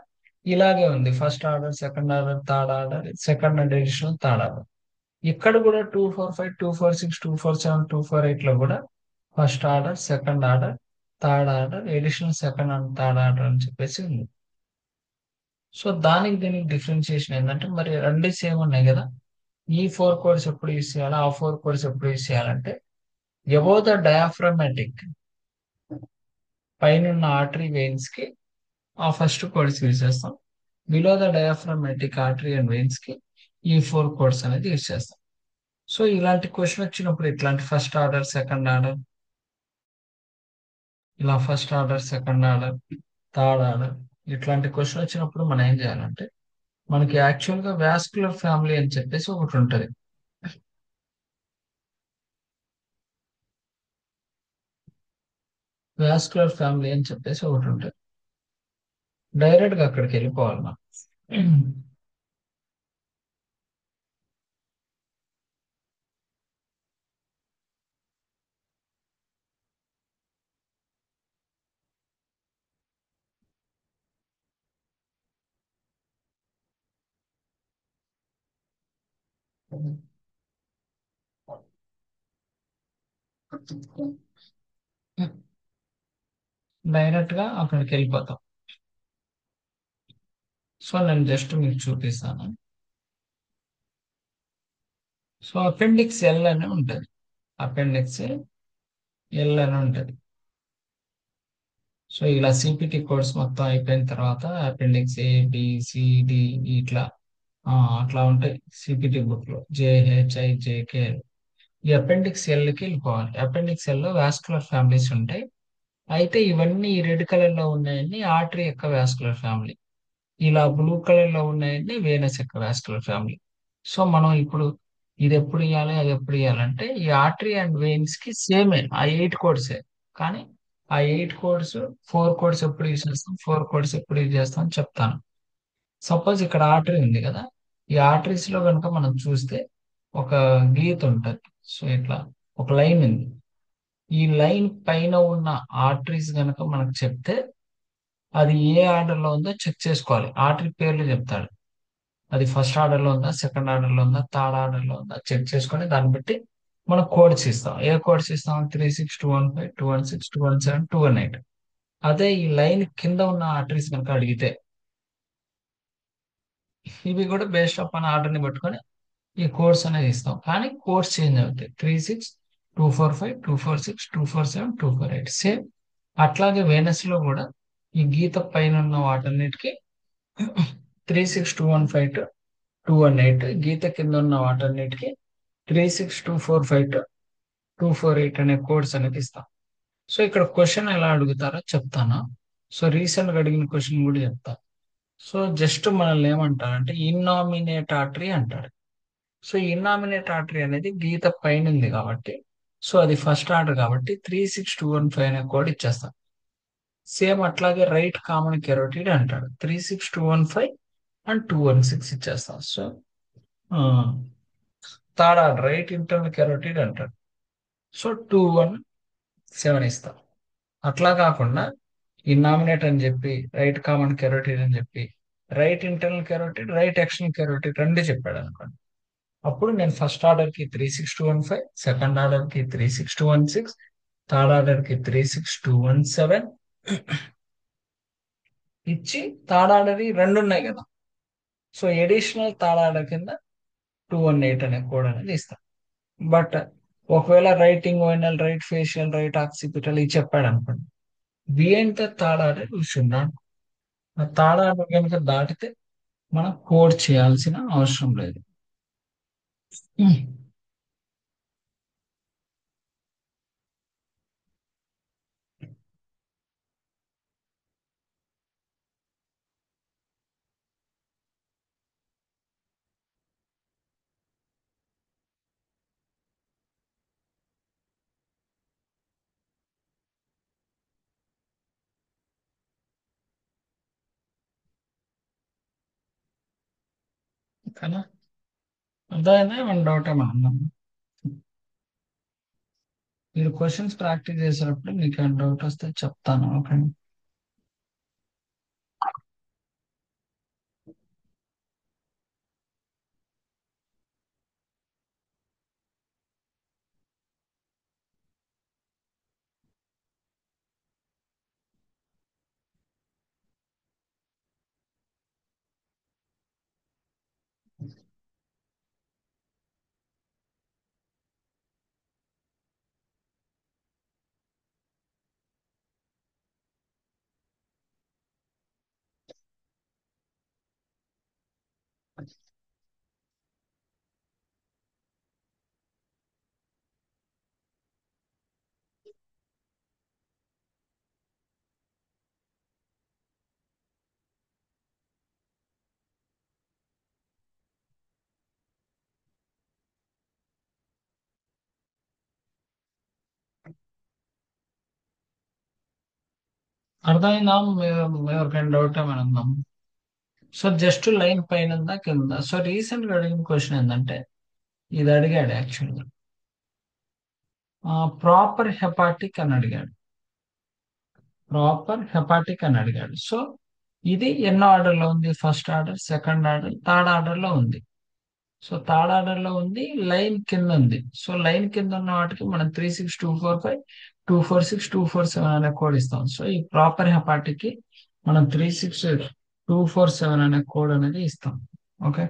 ఇలాగే ఉంది. First order, second order, third order, second and additional third order. ఇక్కడ కూడా 245 246 247 248 లో కూడా first order, second order, third order, additional second and third order అని చెప్పేసి ఉంది. సో దానికి దీనికి డిఫరెన్షియేషన్ ఏంటంటే, మరి రెండు సేమ్ ఉన్నాయి కదా, ఈ ఫోర్ కోడ్స్ ఎప్పుడు యూస్ చేయాలి, ఆ ఫోర్ కోడ్స్ ఎప్పుడు యూస్ చేయాలంటే, ఎబో ద డయాఫ్రమాటిక్ పైన ఆర్టరీ వెయిన్స్ కి ఆ ఫస్ట్ కోడ్స్ యూజ్ చేస్తాం. Below the diaphragmatic artery and veins కి ఈ ఫోర్ కోడ్స్ అనేది యూజ్ చేస్తాం. సో ఇలాంటి క్వశ్చన్ వచ్చినప్పుడు ఇట్లాంటి ఫస్ట్ ఆర్డర్, సెకండ్ ఆర్డర్, ఇలా first order, second order, third order, ఇట్లాంటి క్వశ్చన్ వచ్చినప్పుడు మనం ఏం చేయాలంటే, మనకి యాక్చువల్ గా వాస్కులర్ ఫ్యామిలీ అని చెప్పేసి ఒకటి ఉంటది. వాస్కులర్ ఫ్యామిలీ అని చెప్పేసి ఒకటి ఉంటుంది. డైరెక్ట్ గా అక్కడికి వెళ్ళిపోవాలి మనం. డైరెక్ట్ గా అక్కడికి వెళ్ళిపోతాం. సో నేను జస్ట్ మీకు చూపిస్తాను. సో అపెండిక్స్ ఎల్ అని ఉంటుంది. అపెండిక్స్ ఎల్ అని ఉంటుంది. సో ఇలా సిపిటి కోర్స్ మొత్తం అయిపోయిన తర్వాత appendix A, B, C, D ఇట్లా అట్లా ఉంటాయి సిపిటి బుక్ లో, జేహెచ్ఐ, జేకే. ఈ అపెండిక్స్ ఎల్ కి వెళ్ళిపోవాలి. అపెండిక్స్ ఎల్ లో వాస్కులర్ ఫ్యామిలీస్ ఉంటాయి. అయితే ఇవన్నీ రెడ్ కలర్ లో ఉన్నాయన్నీ ఆర్టరీ యొక్క వాస్కులర్ ఫ్యామిలీ. ఇలా బ్లూ కలర్ లో ఉన్నాయన్నీ వేనస్ యొక్క వాస్కులర్ ఫ్యామిలీ. సో మనం ఇప్పుడు ఇది ఎప్పుడు ఇవ్వాలి, అది ఎప్పుడు ఇవ్వాలంటే, ఈ ఆర్టరీ అండ్ వెయిన్స్ కి సేమే ఆ 8 కోడ్సే. కానీ ఆ 8 కోడ్స్, 4 కోడ్స్ ఎప్పుడు యూజ్ చేస్తాం, 4 కోడ్స్ ఎప్పుడు యూజ్ చేస్తాం అని చెప్తాను. సపోజ్ ఇక్కడ ఆర్టరీ ఉంది కదా, ఈ ఆర్టరీస్ లో కనుక మనం చూస్తే ఒక గీత ఉంటది. సో ఇట్లా ఒక లైన్ ఉంది. ఈ లైన్ పైన ఉన్న ఆర్టరీస్ గనక మనకు చెప్తే, అది ఏ ఆర్డర్ లో ఉందో చెక్ చేసుకోవాలి. ఆర్టరీ పేర్లు చెప్తాడు. అది ఫస్ట్ ఆర్డర్ లో ఉందా, సెకండ్ ఆర్డర్ లో ఉందా, థర్డ్ ఆర్డర్ లో ఉందా చెక్ చేసుకొని దాన్ని బట్టి మనం కోడ్స్ ఇస్తాం. ఏ కోడ్స్ ఇస్తాం? 36 215 216 217 218. అదే ఈ లైన్ కింద ఉన్న ఆర్టరీస్ కనుక అడిగితే, ఇవి కూడా బేస్డ్ ఆఫ్ మన ఆర్డర్ ని పట్టుకొని ఈ కోడ్స్ అనేది ఇస్తాం. కానీ కోడ్స్ చేంజ్ అవుతాయి. 36 245 246 247 248 సేమ్. అట్లాగే వేనస్ లో కూడా ఈ గీత పైన ఉన్న వాటన్నిటికీ 36 215 218, గీత కింద ఉన్న వాటన్నిటికీ 36 245 248 అనే కోడ్స్ అనేది ఇస్తాం. సో ఇక్కడ క్వశ్చన్ ఎలా అడుగుతారో చెప్తాను. సో రీసెంట్ గా అడిగిన క్వశ్చన్ కూడా చెప్తా. సో జస్ట్ మనల్ని ఏమంటారంటే ఇన్నామినేట్ ఆర్టరీ అంటారు. సో ఇన్నామినేట్ ఆర్టరీ అనేది గీత పైన ఉంది కాబట్టి, సో అది ఫస్ట్ ఆర్డర్ కాబట్టి 36 215 అనే కోడ్ ఇచ్చేస్తాం. సేమ్ అట్లాగే రైట్ కామన్ కెరోటిడ్ అంటాడు, 36 215 అండ్ 216 ఇచ్చేస్తాం. So third order right internal carotid అంటాడు. సో 217 ఇస్తాం. అట్లా కాకుండా ఇన్నామినేట్ అని చెప్పి, రైట్ కామన్ కెరోటిడ్ అని చెప్పి, right internal carotid, right external carotid రెండు చెప్పాడు అనుకోండి, అప్పుడు నేను ఫస్ట్ ఆర్డర్ కి 36 215, సెకండ్ ఆర్డర్ కి 36 216, థర్డ్ ఆర్డర్ కి 36 217 ఇచ్చి, థర్డ్ ఆర్డర్ రెండు ఉన్నాయి కదా, సో ఎడిషనల్ థర్డ్ ఆర్డర్ కింద 218 అనే కోడ్ అనేది ఇస్తాం. బట్ ఒకవేళ right inguinal, right facial, right occipital ఇది చెప్పాడు అనుకోండి, behind the third order you should not. ఆ థర్డ్ ఆర్డర్ కనుక దాటితే మనం కోడ్ చేయాల్సిన అవసరం లేదు. కదా. అర్థమైందా మన డౌట్ ఏమన్నా? మీరు క్వశ్చన్స్ ప్రాక్టీస్ చేసేటప్పుడు మీకు ఏమైనా డౌట్ వస్తే చెప్తాను, ఓకే. అర్థమైందా? ఎవరికైనా డౌట్ ఏమైనా ఉందాం? సో జస్ట్ లైన్ పైన ఉందా కింద? సో రీసెంట్ గా అడిగిన క్వశ్చన్ ఏంటంటే, ఇది అడిగాడు యాక్చువల్గా, ప్రాపర్ హెపాటిక్ అని అడిగాడు. ప్రాపర్ హెపాటిక్ అని అడిగాడు. సో ఇది ఎన్నో ఆర్డర్ లో ఉంది? First order, second order, third order లో ఉంది. సో థర్డ్ ఆర్డర్ లో ఉంది, లైన్ కింద ఉంది. సో లైన్ కింద ఉన్న వాటికి మనం 36245, 246, 247 అనే కోడ్ ఇస్తాం. సో ఈ ప్రాపర్ హెపాటిక్ కి మనం 36247 అనే కోడ్ అనేది ఇస్తాం. ఓకే.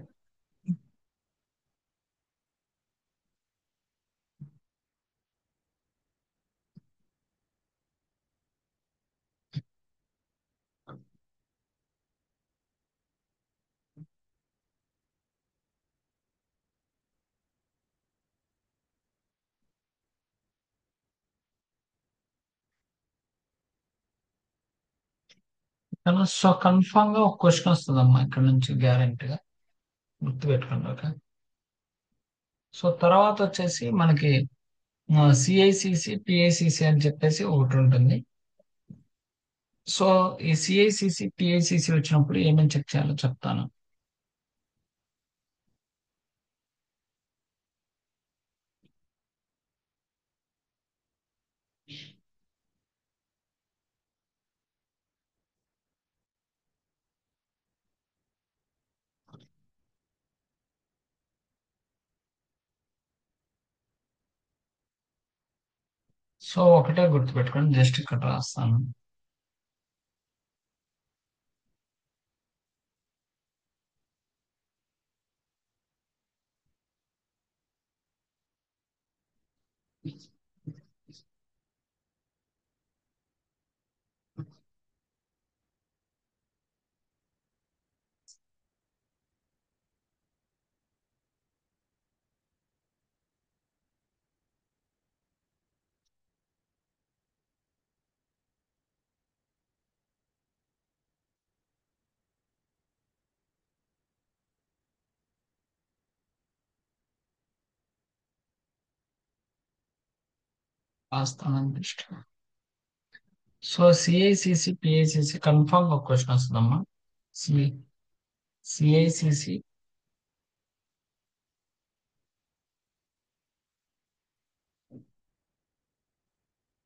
సో కన్ఫామ్ గా ఒక క్వశ్చన్ వస్తుందమ్మా ఇక్కడ నుంచి గ్యారెంటీగా, గుర్తుపెట్టుకోండి, ఓకే. సో తర్వాత వచ్చేసి మనకి సిఐసిసి పిఐసిసి అని చెప్పేసి ఒకటి ఉంటుంది. సో ఈ సిఐసిసి పిఐసిసి వచ్చినప్పుడు ఏమేమి చెక్ చేయాలో చెప్తాను. సో ఒకటే గుర్తుపెట్టుకోండి, జస్ట్ ఇక్కడ రాస్తాను. రాస్తాను జస్ట్. సో సిఐసిసి పిఐసిసి కన్ఫామ్ ఒక క్వశ్చన్ వస్తుందమ్మా. సి సిఐసిసి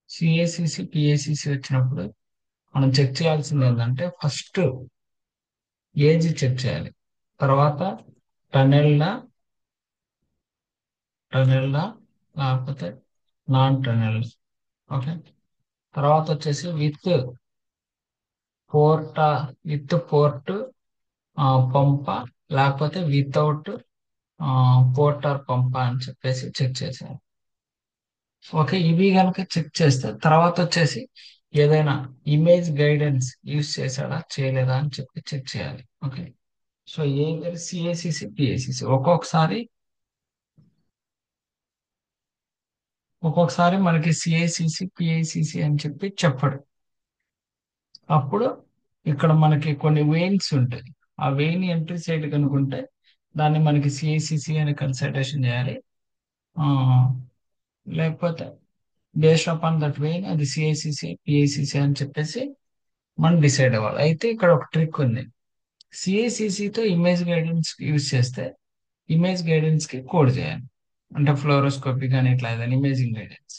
సిఐసిసి పిఐసిసి వచ్చినప్పుడు మనం చెక్ చేయాల్సింది ఏంటంటే, ఫస్ట్ ఏజ్ చెక్ చేయాలి. తర్వాత టనెల్లా, టనెల్లా లేకపోతే నాన్ టనెల్, ఓకే. తర్వాత వచ్చేసి పోర్ట్ విత్ పోర్ట్ పంప, లేకపోతే వితౌట్ పోర్ట్ ఆర్ పంప అని చెప్పేసి చెక్ చేసాను. ఓకే, ఇవి కనుక చెక్ చేస్తే తర్వాత వచ్చేసి ఏదైనా ఇమేజ్ గైడెన్స్ యూజ్ చేశాడా చేయలేదా అని చెప్పి చెక్ చేయాలి, ఓకే. సో ఏ సిఏసిసి పిఏసిసి ఒక్కొక్కసారి మనకి సిఐసిసి పిఐసిసి అని చెప్పి చెప్పడు. అప్పుడు ఇక్కడ మనకి కొన్ని వెయిన్స్ ఉంటాయి. ఆ వెయిన్ ఎంట్రీ సైడ్ కనుకుంటే దాన్ని మనకి సిఐసిసి అని కన్సిడరేషన్ చేయాలి. ఆ, లేకపోతే బేస్డ్ అపాన్ దట్ వెయిన్ అది సిఐసిసి పిఐసిసి అని చెప్పేసి మనం డిసైడ్ అవ్వాలి. అయితే ఇక్కడ ఒక ట్రిక్ ఉంది. సిఐసిసితో ఇమేజ్ గైడెన్స్ యూజ్ చేస్తే ఇమేజ్ గైడెన్స్ కి కోడ్ చేయాలి. అంటే ఫ్లోరోస్కోపీ కానీ ఇట్లా ఏదైనా ఇమేజింగ్ గైడెన్స్.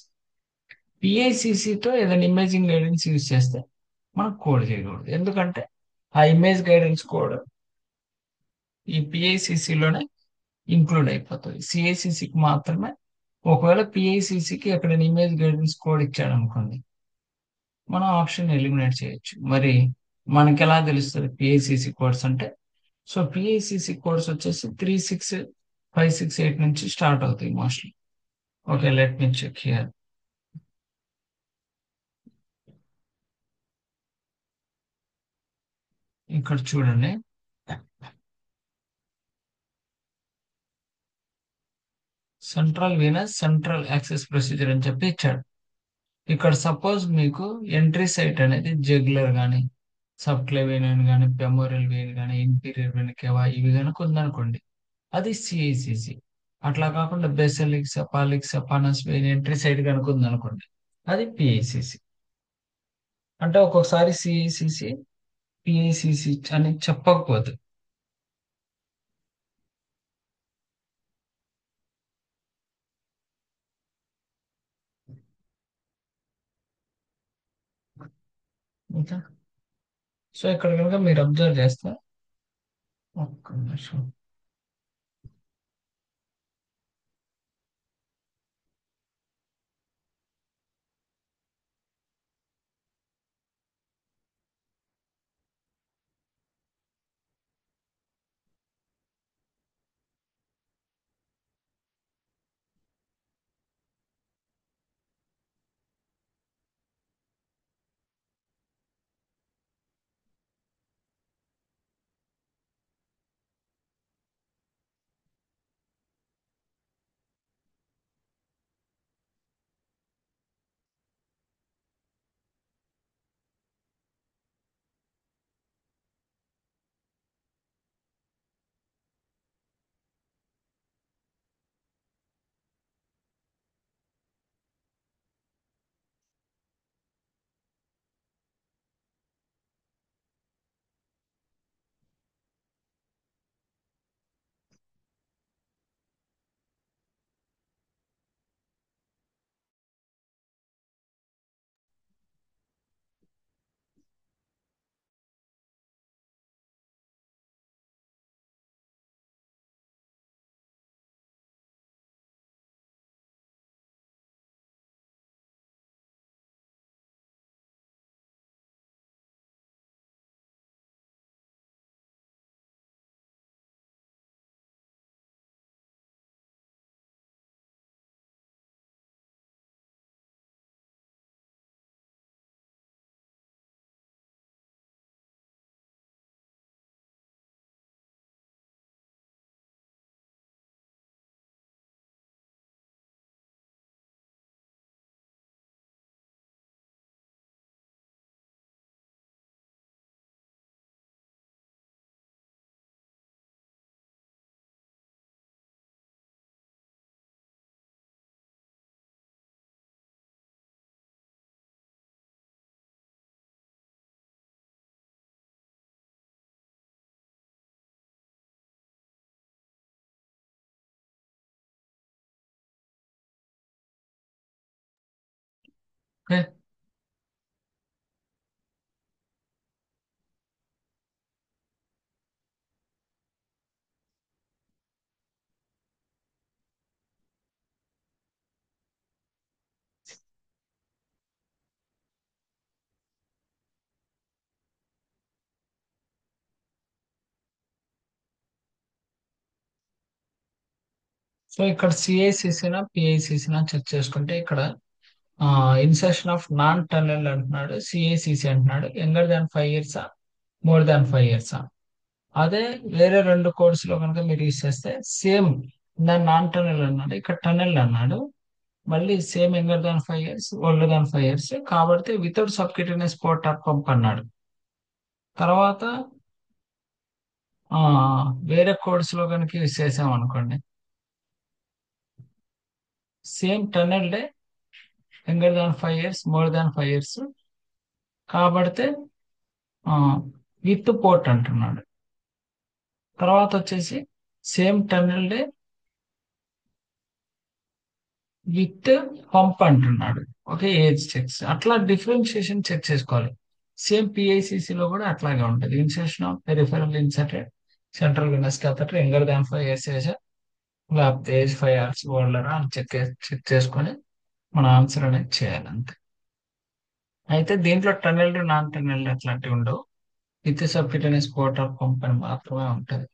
పిఐసిసితో ఏదైనా ఇమేజింగ్ గైడెన్స్ యూజ్ చేస్తే మనం కోడ్ చేయకూడదు. ఎందుకంటే ఆ ఇమేజ్ గైడెన్స్ కోడ్ ఈ పిఐసిసిలోనే ఇంక్లూడ్ అయిపోతుంది. సిఐసిసికి మాత్రమే. ఒకవేళ పిఐసిసికి ఎక్కడైనా ఇమేజ్ గైడెన్స్ కోడ్ ఇచ్చాడు అనుకోండి, మనం ఆప్షన్ ఎలిమినేట్ చేయొచ్చు. మరి మనకి ఎలా తెలుస్తుంది పిఐసిసి కోడ్స్ అంటే? సో పిఐసిసి కోడ్స్ వచ్చేసి 36568 నుంచి స్టార్ట్ అవుతాయి mostly. Okay, let me check here. ఇక్కడ చూడండి, central venous central access procedure అని చెప్పి ఇచ్చాడు. ఇక్కడ సపోజ్ మీకు ఎంట్రీ సైట్ అనేది జగ్లర్ కానీ, సబ్ క్లేవియన్ కానీ, ఫెమోరల్ వెయిన్ కానీ, ఇన్ఫీరియర్ వెయిన్ కేవా ఇవి కనుక ఉందనుకోండి, అది సిఐసిసి. అట్లా కాకుండా బెసలిక్స్, అపాలిక్స్, అపానస్ వెయిన్ ఎంట్రీ సైట్ కనుక ఉందనుకోండి, అది పిఐసిసి. అంటే ఒక్కొక్కసారి సిఐసిసి పిఐసిసి అని చెప్పకపోతే. ఇంకా సో ఇక్కడ కనుక మీరు అబ్జర్వ్ చేస్తే, ఒక్క నిమిషం. ఓకే, సో ఇక్కడ సిఐసిసినా పిఐసిసినా చెక్ చేసుకుంటే, ఇక్కడ ఇన్సర్షన్ ఆఫ్ నాన్ టనల్ అంటున్నాడు, సిఐసిసి అంటున్నాడు. Younger than 5 years, more than 5 years. అదే వేరే రెండు కోర్స్ లో కనుక మీరు యూస్ చేస్తే సేమ్. దాని నాన్ టనల్ అన్నాడు, ఇక్కడ టనల్ అన్నాడు. మళ్ళీ same younger than 5 years, older than 5 years, కాబట్టి without subcutaneous port or pump అన్నాడు. తర్వాత ఆ వేరే కోర్స్ లో కనుక యూస్ చేసాం అనుకోండి, same tunnel day, younger than 5 years, more than 5 years, కాబట్టి విత్ పోర్ట్ అంటున్నాడు. తర్వాత వచ్చేసి same tunnel day with pump అంటున్నాడు. ఓకే, ఏజ్ చెక్స్ అట్లా డిఫరెన్షియేషన్ చెక్ చేసుకోవాలి. సేమ్ పిఐసిసి లో కూడా అట్లాగే ఉంటుంది. Insertion of peripheral inserted central Venus catheter younger than 5 years age, లేకపోతే ఏజ్ 5 years ఓల్డరా అని చెక్ చేసుకొని మన ఆన్సర్ అనేది చేయాలి అంతే. అయితే దీంట్లో టన్నెల్ నాన్ టన్నెల్ అట్లాంటివి ఉండవు. With subcutaneous coat of pump అని మాత్రమే ఉంటుంది.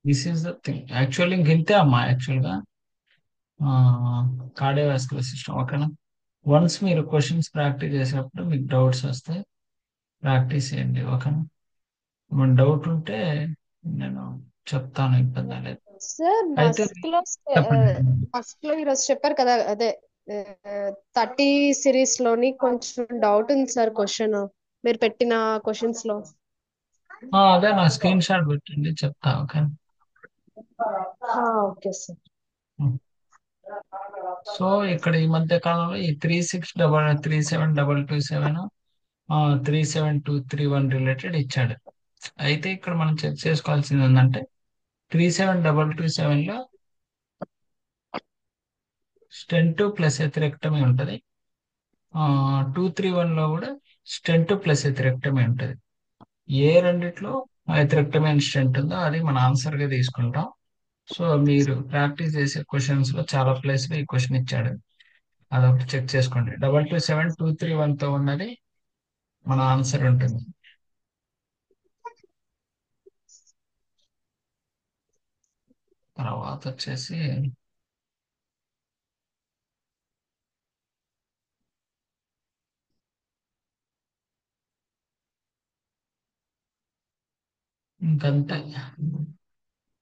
This is the thing actually ఇంతే అమ్మా యాక్చువల్గా కార్డియోవాస్కులర్ సిస్టమ్. ఓకేనా, వన్స్ మీరు క్వశ్చన్స్ ప్రాక్టీస్ చేసేటప్పుడు మీకు డౌట్స్ వస్తే ప్రాక్టీస్ చేయండి. ఓకేనా, మన డౌట్ ఉంటే నేను చెప్తాను, ఇబ్బంది లేదు. సార్ అయితే మస్క్ లో చెప్పండి. మస్క్ లో ఈరోజు చెప్పారు కదా, అదే 30 సిరీస్ లోని కొంచెం డౌట్ ఉంది సార్ క్వశ్చన్ మీరు పెట్టిన క్వశ్చన్స్ లో. అదే నా స్క్రీన్ షాట్ పెట్టండి చెప్తా. ఓకే. Okay sir. సో ఇక్కడ ఈ మధ్య కాలంలో ఈ 363722 37231 రిలేటెడ్ ఇచ్చాడు. అయితే ఇక్కడ మనం చెక్ చేసుకోవాల్సింది ఏంటంటే 37227 లో స్టెంట్ ప్లస్ ఎథిరెక్టమీ ఉంటుంది. 231 లో కూడా స్టెంట్ ప్లస్ ఎథిరెక్టమీ ఉంటుంది. ఏ రెండిట్లో ఎథిరెక్టమీ అండ్ స్టెంట్ ఉందో అది మన ఆన్సర్ గా తీసుకుంటాం. సో మీరు ప్రాక్టీస్ చేసే క్వశ్చన్స్ లో చాలా ప్లేస్ లో ఈ క్వశ్చన్ ఇచ్చాడు, అదొకటి చెక్ చేసుకోండి. 227231 తో ఉన్నది మన ఆన్సర్ ఉంటుంది. తర్వాత వచ్చేసి ఇంకంతే.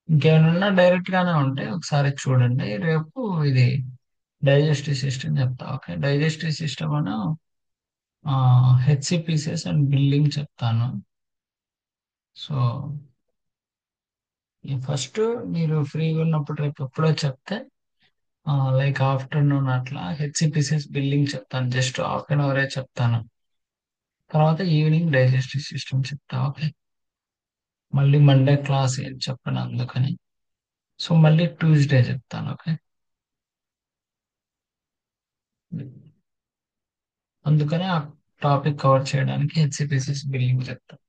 ఇంకేమైనా డైరెక్ట్ గానే ఉంటే ఒకసారి చూడండి. రేపు ఇది డైజెస్టివ్ సిస్టమ్ చెప్తా. ఓకే, డైజెస్టివ్ సిస్టమ్ అను హెచ్సిపిసిఎస్ అండ్ బిల్డింగ్ చెప్తాను. సో ఫస్ట్ మీరు ఫ్రీగా ఉన్నప్పుడు రేపు ఎప్పుడో చెప్తే, లైక్ ఆఫ్టర్నూన్ అట్లా హెచ్సిపిసిఎస్ బిల్డింగ్ చెప్తాను, జస్ట్ హాఫ్ 1 hour చెప్తాను. తర్వాత ఈవినింగ్ డైజెస్టివ్ సిస్టమ్ చెప్తా. ఓకే, మళ్ళీ మండే క్లాస్ ఏం చెప్పను అందుకని. సో మళ్ళీ ట్యూస్డే చెప్తాను. ఓకే, అందుకని ఆ టాపిక్ కవర్ చేయడానికి హెచ్సిపిసిఎస్ బిల్డింగ్ చెప్తాను.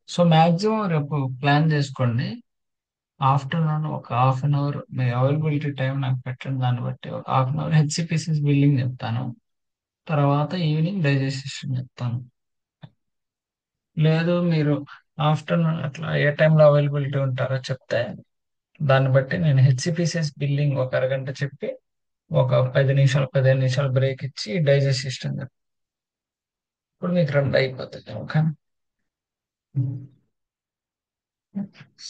సో మాక్సిమం రేపు ప్లాన్ చేసుకోండి. ఆఫ్టర్నూన్ ఒక హాఫ్ 1 hour మీ అవైలబిలిటీ టైం నాకు పెట్టండి, దాన్ని బట్టి ఒక హాఫ్ 1 hour హెచ్సిపిసిఎస్ బిల్డింగ్ చెప్తాను. తర్వాత ఈవినింగ్ డైజెషన్ చెప్తాను. లేదు మీరు ఆఫ్టర్నూన్ అట్లా ఏ టైంలో అవైలబిలిటీ ఉంటారో చెప్తే దాన్ని బట్టి నేను హెచ్సిపిసిఎస్ బిల్డింగ్ ఒక అరగంట చెప్పి ఒక 10 నిమిషాలు 15 నిమిషాలు బ్రేక్ ఇచ్చి డైజెస్ట్ సిస్టమ్ చెప్తాను. ఇప్పుడు మీకు రెండు అయిపోతుంది. ఓకే,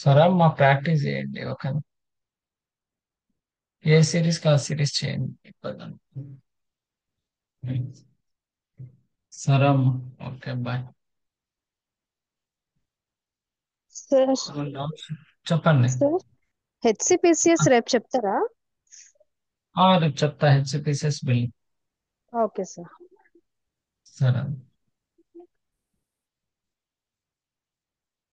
సరే మా ప్రాక్టీస్ చేయండి. ఓకే, ఏ సిరీస్ కా సిరీస్ చేయండి, ఇబ్బంది. సరే అమ్మా, ఓకే బాయ్. సార్ చెప్పండి. సార్ హెచ్సిపిసిఎస్ రేపు చెప్తారా? రేపు చెప్తా హెచ్సిపిసిఎస్ బిల్డింగ్. Okay sir. సరే.